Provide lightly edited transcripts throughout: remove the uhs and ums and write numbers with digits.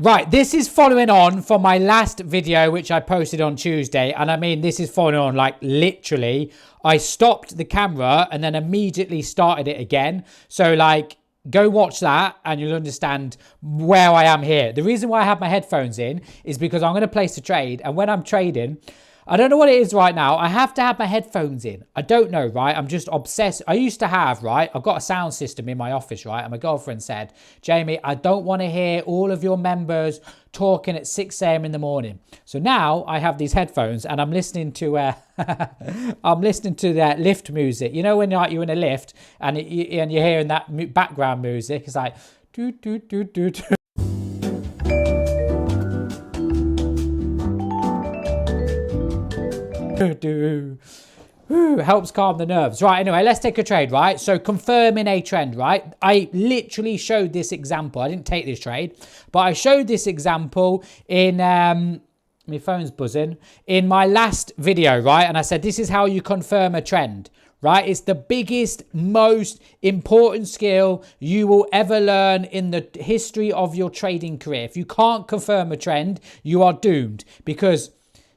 Right, this is following on from my last video, which I posted on Tuesday. And I mean, this is following on, like literally, I stopped the camera and then immediately started it again. So like, go watch that and you'll understand where I am here. The reason why I have my headphones in is because I'm going to place a trade. And when I'm trading, I don't know what it is right now. I have to have my headphones in. I don't know, right? I'm just obsessed. I used to have, right? I've got a sound system in my office, right? And my girlfriend said, Jamie, I don't want to hear all of your members talking at 6 a.m. in the morning. So now I have these headphones and I'm listening to I'm listening to that lift music. You know when you're in a lift and you're hearing that background music, it's like do do do do do. Helps calm the nerves. Right, anyway, let's take a trade, right? So confirming a trend, right? I literally showed this example. I didn't take this trade, but I showed this example in my phone's buzzing, in my last video, right? And I said this is how you confirm a trend, right? It's the biggest, most important skill you will ever learn in the history of your trading career. If you can't confirm a trend, you are doomed, because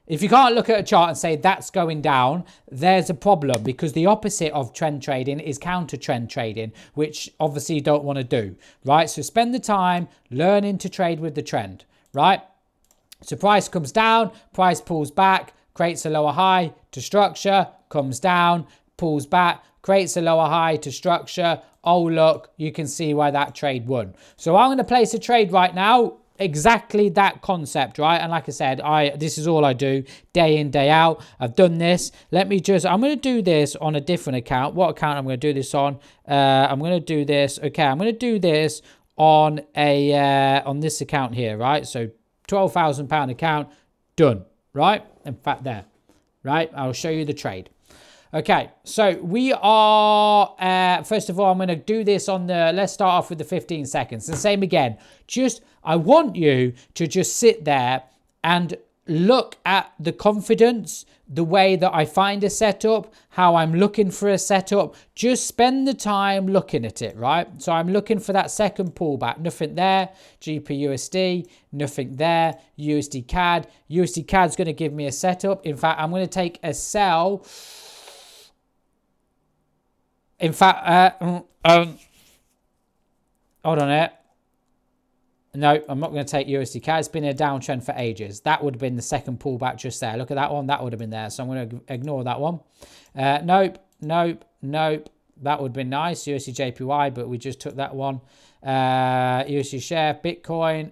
if you can't look at a chart and say that's going down, there's a problem, because the opposite of trend trading is counter trend trading, which obviously you don't want to do, right? So spend the time learning to trade with the trend, right? So price comes down, price pulls back, creates a lower high to structure, comes down, pulls back, creates a lower high to structure. Oh, look, you can see why that trade won. So I'm going to place a trade right now. Exactly that concept, right? And like I said, this is all I do day in, day out. I've done this. I'm going to do this on a different account. What account I'm going to do this on? I'm going to do this. Okay, I'm going to do this on on this account here, right? So £12,000 account, done, right? In fact, there, right? I'll show you the trade. Okay, so we are, first of all, I'm going to do this on let's start off with the 15 seconds. The same again, I want you to just sit there and look at the confidence, the way that I find a setup, how I'm looking for a setup. Just spend the time looking at it, right? So I'm looking for that second pullback. Nothing there. GPUSD, nothing there. USD CAD. USD CAD's going to give me a setup. In fact, I'm going to take a sell. In fact, hold on it. No, I'm not going to take USD CAD. It's been a downtrend for ages. That would have been the second pullback just there. Look at that one. That would have been there. So I'm going to ignore that one. Nope. That would have been nice. USD JPY, but we just took that one. USD share, Bitcoin,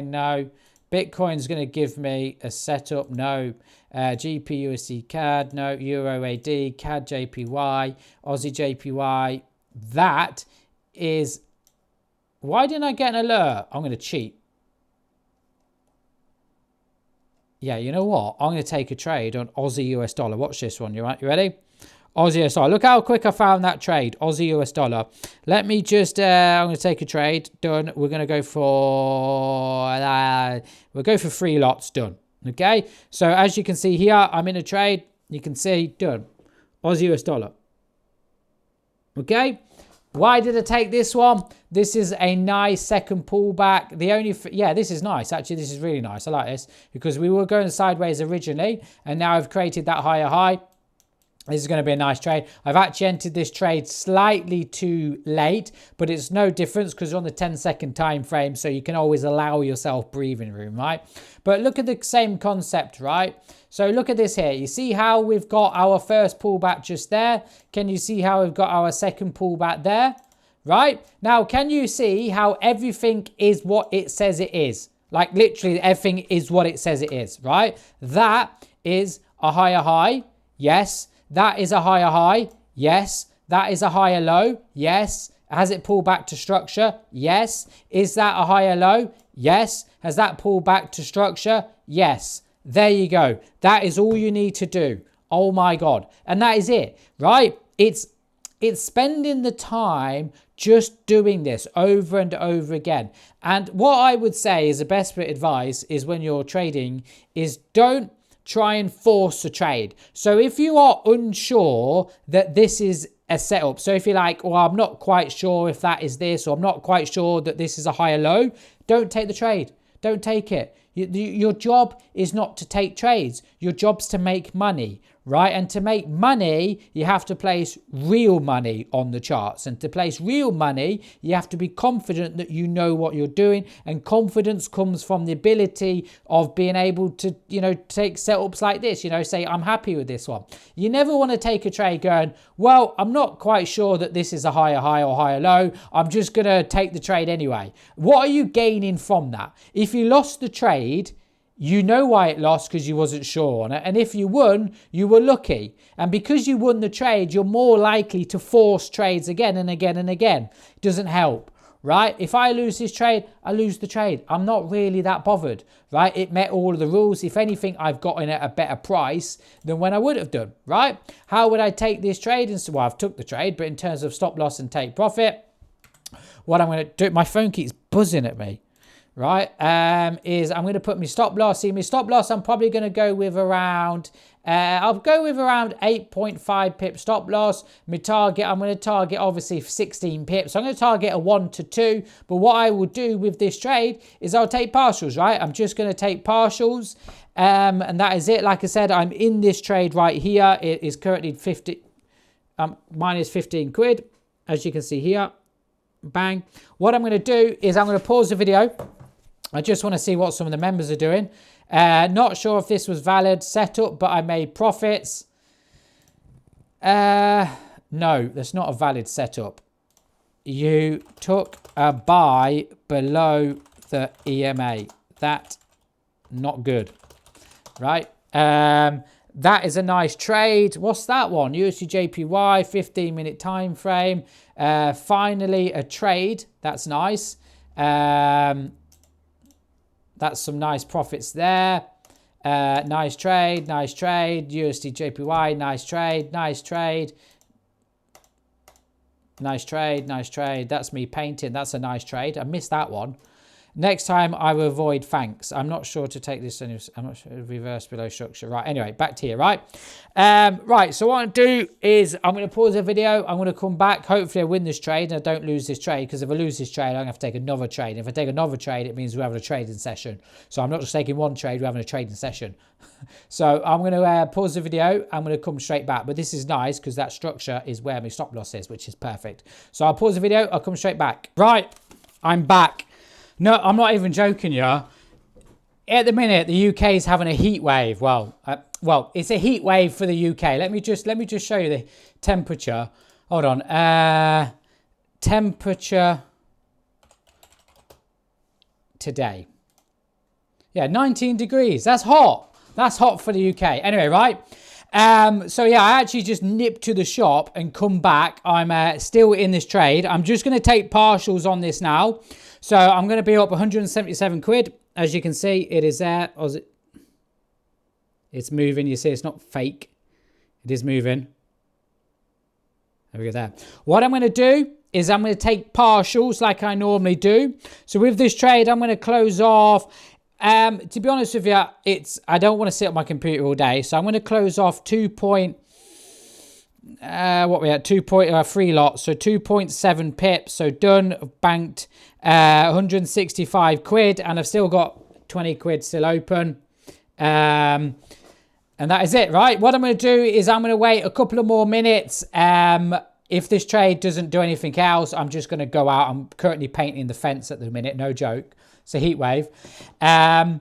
no. Bitcoin's going to give me a setup, no. GP USD CAD, no. Euro AD, CAD JPY, Aussie JPY. That is... Why didn't I get an alert? I'm going to cheat. Yeah, you know what? I'm going to take a trade on Aussie US dollar. Watch this one. You ready? Aussie US dollar. Look how quick I found that trade. Aussie US dollar. Let me just, I'm going to take a trade. Done. We're going to go for, we'll go for 3 lots. Done. Okay. So as you can see here, I'm in a trade. You can see, done. Aussie US dollar. Okay. Why did I take this one? This is a nice second pullback. This is nice. Actually, this is really nice. I like this because we were going sideways originally and now I've created that higher high. This is going to be a nice trade. I've actually entered this trade slightly too late, but it's no difference because you're on the 10-second time frame, so you can always allow yourself breathing room, right? But look at the same concept, right? So look at this here. You see how we've got our first pullback just there? Can you see how we've got our second pullback there? Right? Now, can you see how everything is what it says it is? Like literally everything is what it says it is, right? That is a higher high. Yes. That is a higher high. Yes. That is a higher low. Yes. Has it pulled back to structure? Yes. Is that a higher low? Yes. Has that pulled back to structure? Yes. There you go. That is all you need to do. Oh my God. And that is it, right? It's spending the time just doing this over and over again. And what I would say is the best bit of advice is when you're trading is don't try and force a trade. So if you are unsure that this is a setup, so if you're like, well, I'm not quite sure if that is this, or I'm not quite sure that this is a higher low, don't take the trade. Don't take it. Your job is not to take trades. Your job's to make money, right? And to make money, you have to place real money on the charts. And to place real money, you have to be confident that you know what you're doing. And confidence comes from the ability of being able to, take setups like this, say, I'm happy with this one. You never want to take a trade going, well, I'm not quite sure that this is a higher high or higher low. I'm just going to take the trade anyway. What are you gaining from that? If you lost the trade, you know why it lost, because you wasn't sure on it. And if you won, you were lucky. And because you won the trade, you're more likely to force trades again and again and again. It doesn't help, right? If I lose this trade, I lose the trade. I'm not really that bothered, right? It met all of the rules. If anything, I've gotten at a better price than when I would have done, right? How would I take this trade? Well, I've took the trade, but in terms of stop loss and take profit, what I'm going to do, my phone keeps buzzing at me. Right, is I'm going to put my stop loss. See, my stop loss, I'm probably going to go with around, I'll go with around 8.5 pip stop loss. My target, I'm going to target obviously 16 pips. So I'm going to target a 1 to 2. But what I will do with this trade is I'll take partials, right? I'm just going to take partials. And that is it. Like I said, I'm in this trade right here. It is currently minus 15 quid, as you can see here. Bang. What I'm going to do is I'm going to pause the video. I just want to see what some of the members are doing. Not sure if this was valid setup, but I made profits. No, that's not a valid setup. You took a buy below the EMA. That, not good. Right? That is a nice trade. What's that one? USD/JPY, 15-minute time frame. Finally, a trade. That's nice. That's some nice profits there. Nice trade, nice trade. USD/JPY, nice trade, nice trade. Nice trade, nice trade. That's me painting. That's a nice trade. I missed that one. Next time I will avoid thanks. I'm not sure to take this. I'm not sure. Reverse below structure. Right. Anyway, back to here. Right. Right. So what I'm going to do is I'm going to pause the video. I'm going to come back. Hopefully I win this trade and I don't lose this trade, because if I lose this trade, I'm going to have to take another trade. If I take another trade, it means we're having a trading session. So I'm not just taking one trade. We're having a trading session. So I'm going to pause the video. I'm going to come straight back. But this is nice because that structure is where my stop loss is, which is perfect. So I'll pause the video. I'll come straight back. Right. I'm back. No, I'm not even joking, yeah. At the minute, the UK is having a heat wave. Well, it's a heat wave for the UK. Let me just show you the temperature. Hold on. Temperature today. Yeah, 19 degrees. That's hot. That's hot for the UK. Anyway, right? So yeah, I actually just nipped to the shop and come back. I'm still in this trade. I'm just going to take partials on this now. So I'm going to be up 177 quid. As you can see, it is there. Or is it? It's moving. You see, it's not fake. It is moving. There we go there. What I'm going to do is I'm going to take partials like I normally do. So with this trade, I'm going to close off. To be honest with you, I don't want to sit on my computer all day. So I'm going to close off 2.3 lots. So 2.7 pips. So done, banked 165 quid. And I've still got 20 quid still open. And that is it, right? What I'm going to do is I'm going to wait a couple of more minutes. If this trade doesn't do anything else, I'm just going to go out. I'm currently painting the fence at the minute. No joke. It's a heat wave. Yeah,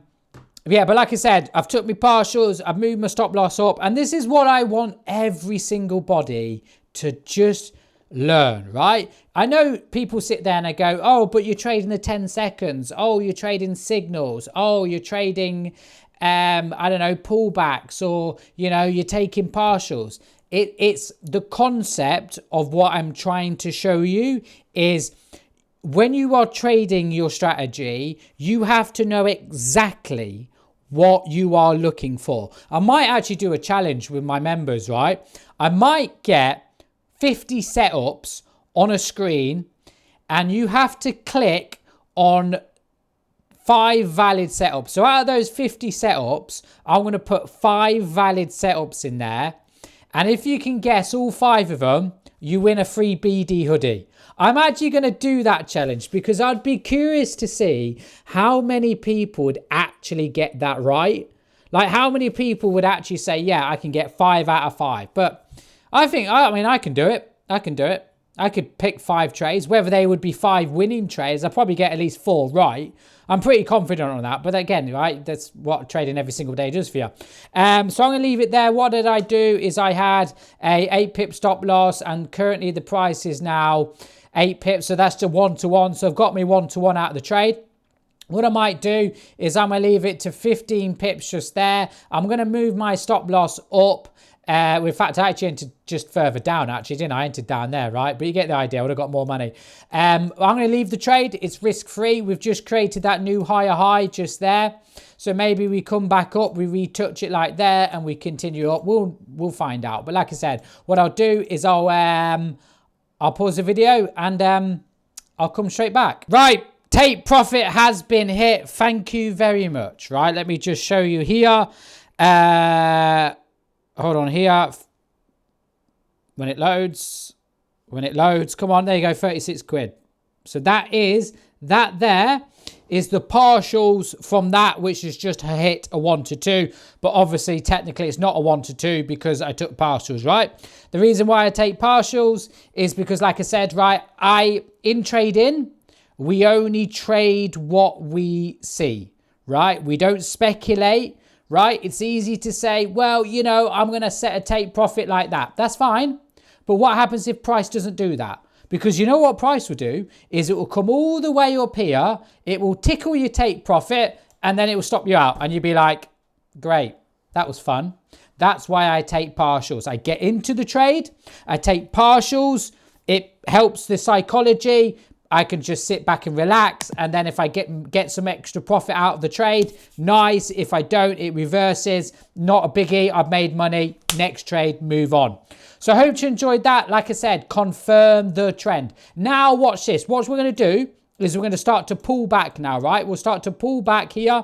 but like I said, I've took my partials. I've moved my stop loss up. And this is what I want every single body to just learn, right? I know people sit there and they go, oh, but you're trading the 10 seconds. Oh, you're trading signals. Oh, you're trading, I don't know, pullbacks, or, you know, you're taking partials. It's the concept of what I'm trying to show you is when you are trading your strategy, you have to know exactly what you are looking for. I might actually do a challenge with my members, right? I might get 50 setups on a screen and you have to click on 5 valid setups. So out of those 50 setups, I'm going to put 5 valid setups in there. And if you can guess all 5 of them, you win a free BD hoodie. I'm actually going to do that challenge because I'd be curious to see how many people would actually get that right. Like how many people would actually say, yeah, I can get 5 out of 5. But I mean, I can do it. I can do it. I could pick 5 trades, whether they would be 5 winning trades. I'll probably get at least 4 right. I'm pretty confident on that. But again, right, that's what trading every single day does for you. So I'm going to leave it there. What did I do is I had a 8 pip stop loss, and currently the price is now 8 pips. So that's the 1-to-1. So I've got me 1-to-1 out of the trade. What I might do is I'm going to leave it to 15 pips just there. I'm going to move my stop loss up. In fact, I actually entered just further down, actually, didn't I? I entered down there, right? But you get the idea. I would have got more money. I'm going to leave the trade. It's risk-free. We've just created that new higher high just there. So maybe we come back up, we retouch it like there, and we continue up. We'll find out. But like I said, what I'll do is I'll pause the video and I'll come straight back. Right. Take profit has been hit. Thank you very much. Right. Let me just show you here. Hold on here. When it loads, come on, there you go, 36 quid. So that there is the partials from that, which is just hit a 1-to-2. But obviously, technically, it's not a 1-to-2 because I took partials, right? The reason why I take partials is because, like I said, right, in trading, we only trade what we see, right? We don't speculate. Right? It's easy to say, well, you know, I'm going to set a take profit like that. That's fine. But what happens if price doesn't do that? Because you know what price will do is it will come all the way up here. It will tickle your take profit and then it will stop you out. And you'll be like, great, that was fun. That's why I take partials. I get into the trade. I take partials. It helps the psychology. I can just sit back and relax. And then if I get some extra profit out of the trade, nice. If I don't, it reverses. Not a biggie. I've made money. Next trade, move on. So I hope you enjoyed that. Like I said, confirm the trend. Now watch this. What we're going to do is we're going to start to pull back now, right? We'll start to pull back here.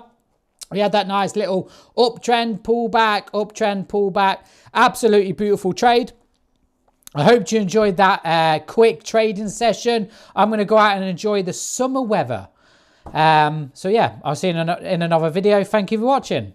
We had that nice little uptrend, pull back, uptrend, pull back. Absolutely beautiful trade. I hope you enjoyed that quick trading session. I'm going to go out and enjoy the summer weather. So yeah, I'll see you in another video. Thank you for watching.